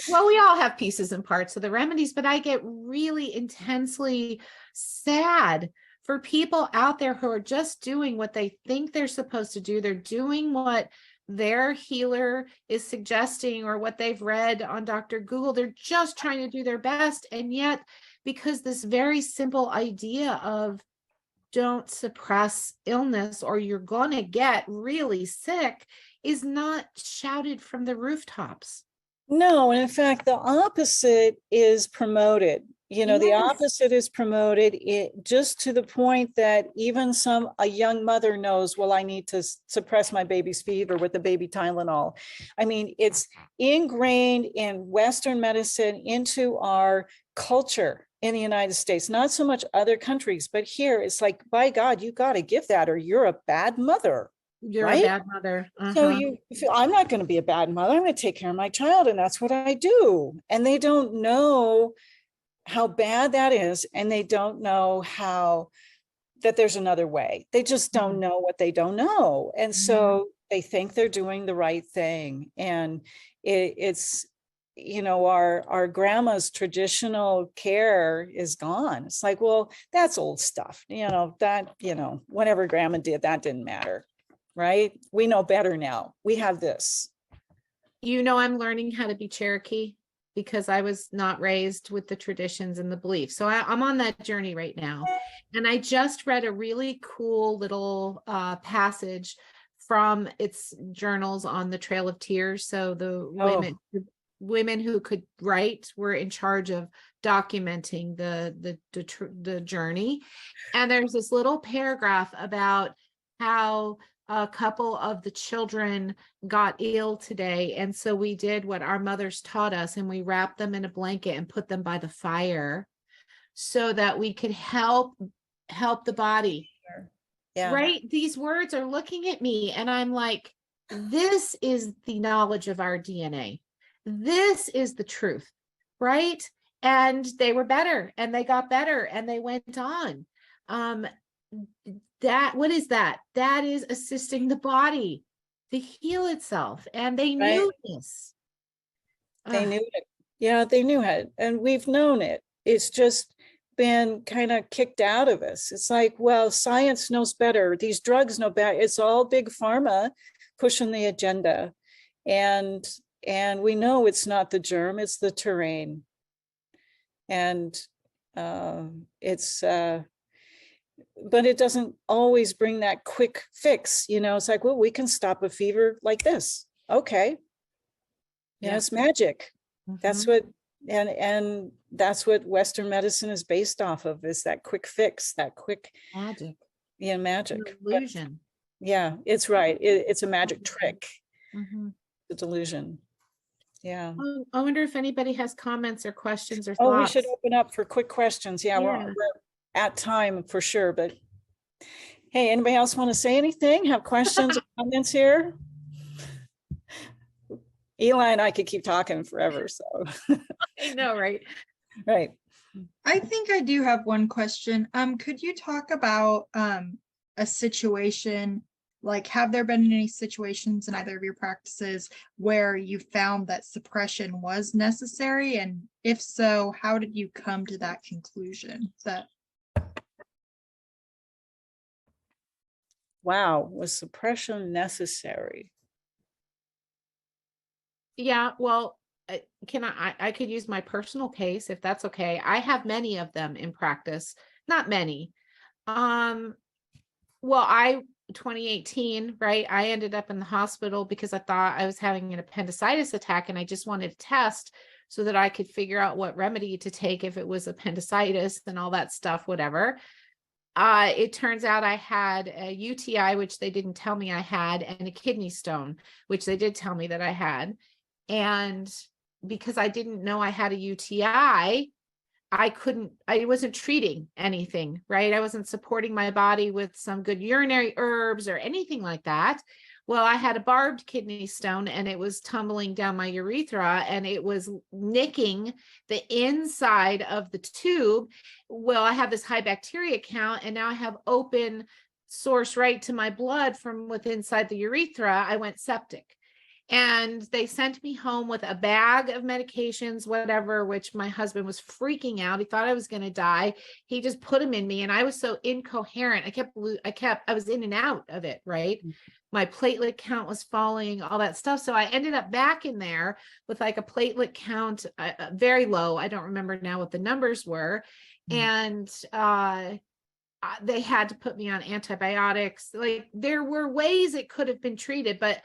Well, we all have pieces and parts of the remedies, but I get really intensely sad for people out there who are just doing what they think they're supposed to do. They're doing what their healer is suggesting or what they've read on Dr. Google. They're just trying to do their best. And yet, because this very simple idea of don't suppress illness or you're going to get really sick is not shouted from the rooftops. No, and in fact, the opposite is promoted. You know, the opposite is promoted, just to the point that even a young mother knows, well, I need to suppress my baby's fever with the baby Tylenol. I mean, it's ingrained in Western medicine into our culture in the United States, not so much other countries, but here it's like, by God, you got to give that or you're a bad mother. You're right? a bad mother. Uh-huh. So you feel, I'm not going to be a bad mother. I'm going to take care of my child. And that's what I do. And they don't know how bad that is. And they don't know that there's another way. They just don't know what they don't know. And so They think they're doing the right thing. And it's, our grandma's traditional care is gone. It's like, well, that's old stuff, whatever grandma did, that didn't matter, right? We know better now. We have this. I'm learning how to be Cherokee because I was not raised with the traditions and the beliefs. So I'm on that journey right now. And I just read a really cool little passage from its journals on the Trail of Tears. So the women who could write were in charge of documenting the journey. And there's this little paragraph about how a couple of the children got ill today. And so we did what our mothers taught us, and we wrapped them in a blanket and put them by the fire so that we could help the body. Yeah. Right? These words are looking at me and I'm like, this is the knowledge of our DNA. This is the truth, right? And they were better and they got better and they went on. What is that? That is assisting the body to heal itself. And they knew this. They knew it. Yeah, they knew it. And we've known it. It's just been kind of kicked out of us. It's like, well, science knows better. These drugs know better. It's all big pharma pushing the agenda. And we know it's not the germ, it's the terrain. And but it doesn't always bring that quick fix. It's like, well, we can stop a fever like this. Okay. Yeah, it's magic. That's what, and that's what Western medicine is based off of, is that quick fix, that quick magic. Yeah, magic. Illusion. Yeah, it's right. It's a magic trick. The delusion. Yeah. I wonder if anybody has comments or questions or thoughts. Oh, we should open up for quick questions. Yeah, we're at time for sure, but hey, anybody else want to say anything? Have questions or comments here? Eli and I could keep talking forever, so. I know, right? Right. I think I do have one question. Could you talk about a situation, like have there been any situations in either of your practices where you found that suppression was necessary? And if so, how did you come to that conclusion? Wow, was suppression necessary? Yeah, well, I could use my personal case if that's okay. I have many of them in practice, not many. Well, 2018, right? I ended up in the hospital because I thought I was having an appendicitis attack and I just wanted a test so that I could figure out what remedy to take if it was appendicitis and all that stuff, whatever. It turns out I had a UTI, which they didn't tell me I had, and a kidney stone, which they did tell me that I had. And because I didn't know I had a UTI, I wasn't treating anything, right? I wasn't supporting my body with some good urinary herbs or anything like that. Well, I had a barbed kidney stone and it was tumbling down my urethra and it was nicking the inside of the tube. Well, I have this high bacteria count and now I have open source right to my blood from within inside the urethra. I went septic. And they sent me home with a bag of medications, whatever, which my husband was freaking out. He thought I was going to die. He just put them in me. And I was so incoherent. I was in and out of it, right? My platelet count was falling, all that stuff. So I ended up back in there with like a platelet count, very low. I don't remember now what the numbers were. And they had to put me on antibiotics. Like there were ways it could have been treated, but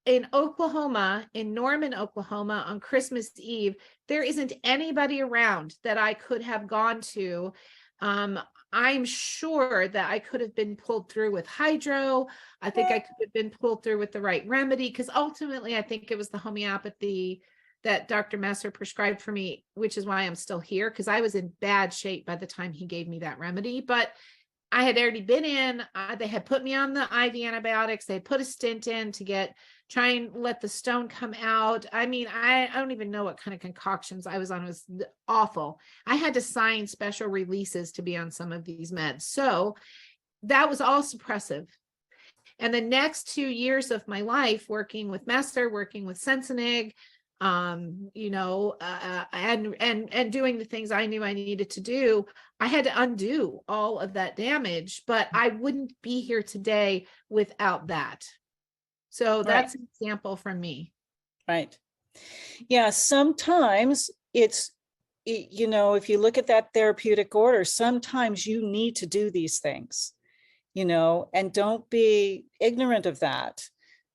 in Oklahoma, in Norman, Oklahoma, on Christmas Eve, there isn't anybody around that I could have gone to. I'm sure that I could have been pulled through with hydro. I think I could have been pulled through with the right remedy, because ultimately I think it was the homeopathy that Dr. Messer prescribed for me, which is why I'm still here, because I was in bad shape by the time he gave me that remedy. But I had already been in, they had put me on the IV antibiotics. They had put a stint in to try and let the stone come out. I mean, I don't even know what kind of concoctions I was on. It was awful. I had to sign special releases to be on some of these meds. So that was all suppressive. And the next 2 years of my life working with Messer, working with Sensenig, and doing the things I knew I needed to do, I had to undo all of that damage, but I wouldn't be here today without that. So that's an example from me. Right. Yeah, sometimes if you look at that therapeutic order, sometimes you need to do these things, and don't be ignorant of that.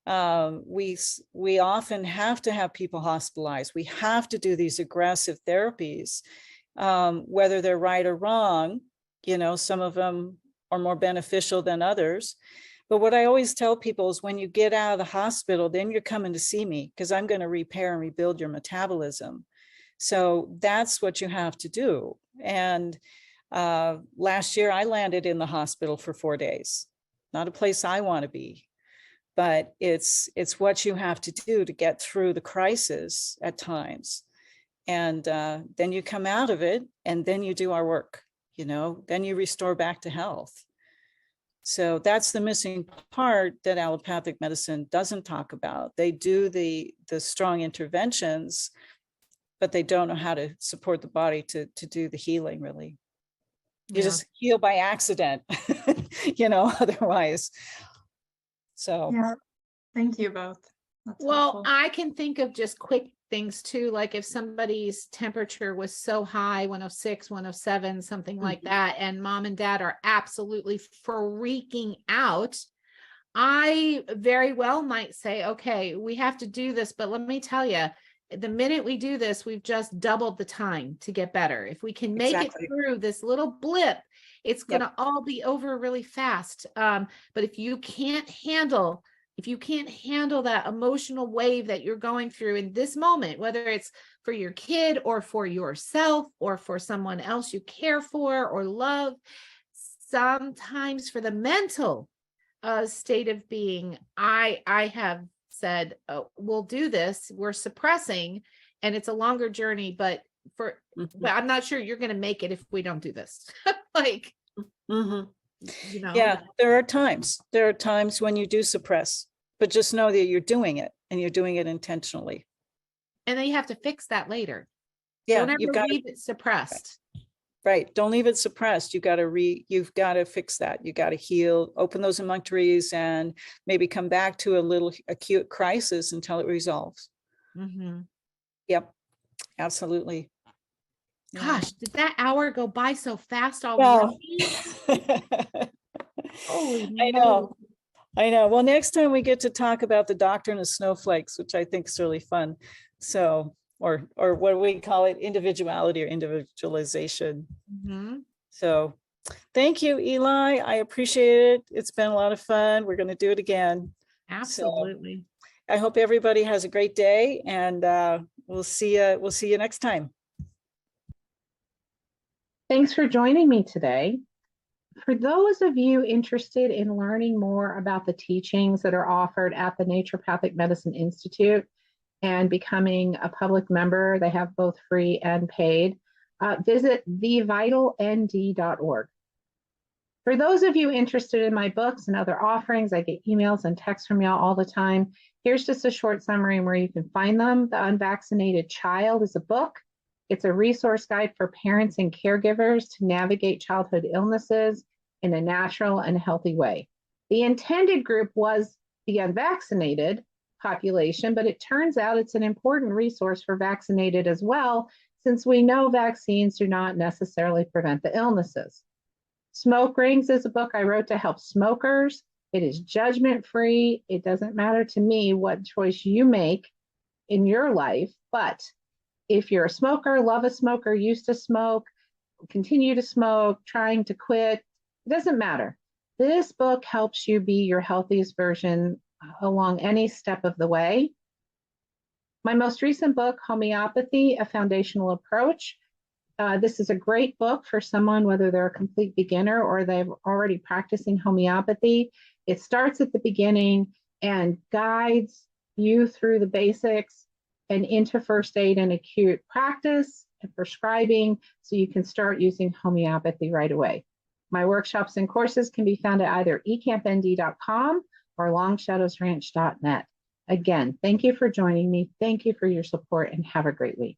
We often have to have people hospitalized. We have to do these aggressive therapies, whether they're right or wrong. Some of them are more beneficial than others. But what I always tell people is when you get out of the hospital, then you're coming to see me because I'm going to repair and rebuild your metabolism. So that's what you have to do. And last year I landed in the hospital for 4 days. Not a place I want to be, but it's what you have to do to get through the crisis at times. And then you come out of it and then you do our work, then you restore back to health. So that's the missing part that allopathic medicine doesn't talk about. They do the strong interventions, but they don't know how to support the body to do the healing, really. You just heal by accident, otherwise. So. Yeah, thank you both. That's Well, helpful. I can think of just quick things too, like if somebody's temperature was so high, 106, 107, something like that, and mom and dad are absolutely freaking out, I very well might say, okay, we have to do this, but let me tell you, the minute we do this, we've just doubled the time to get better. If we can make it through this little blip, it's going to all be over really fast. But if you can't handle that emotional wave that you're going through in this moment, whether it's for your kid or for yourself or for someone else you care for or love, sometimes for the mental state of being, I have said, oh, we'll do this. We're suppressing, and it's a longer journey, but I'm not sure you're going to make it if we don't do this. Yeah, there are times when you do suppress, but just know that you're doing it and you're doing it intentionally. And then you have to fix that later. Yeah, don't ever leave it suppressed. Right. Don't leave it suppressed. You've got to fix that. You got to heal, open those emunctories, and maybe come back to a little acute crisis until it resolves. Yep, absolutely. Gosh, did that hour go by so fast already? Holy I know. Well, next time we get to talk about the doctrine of snowflakes, which I think is really fun. So, or what we call it, individuality or individualization. So thank you, Eli. I appreciate it. It's been a lot of fun. We're going to do it again. Absolutely. So I hope everybody has a great day, and we'll see you next time. Thanks for joining me today. For those of you interested in learning more about the teachings that are offered at the Naturopathic Medicine Institute and becoming a public member, they have both free and paid, visit thevitalnd.org. For those of you interested in my books and other offerings, I get emails and texts from y'all all the time. Here's just a short summary where you can find them. The Unvaccinated Child is a book. It's a resource guide for parents and caregivers to navigate childhood illnesses in a natural and healthy way. The intended group was the unvaccinated population, but it turns out it's an important resource for vaccinated as well, since we know vaccines do not necessarily prevent the illnesses. Smoke Rings is a book I wrote to help smokers. It is judgment-free. It doesn't matter to me what choice you make in your life, but if you're a smoker, love a smoker, used to smoke, continue to smoke, trying to quit, it doesn't matter. This book helps you be your healthiest version along any step of the way. My most recent book, Homeopathy, A Foundational Approach. This is a great book for someone, whether they're a complete beginner or they're already practicing homeopathy. It starts at the beginning and guides you through the basics and into first aid and acute practice and prescribing, so you can start using homeopathy right away. My workshops and courses can be found at either ecampnd.com or longshadowsranch.net. Again, thank you for joining me. Thank you for your support and have a great week.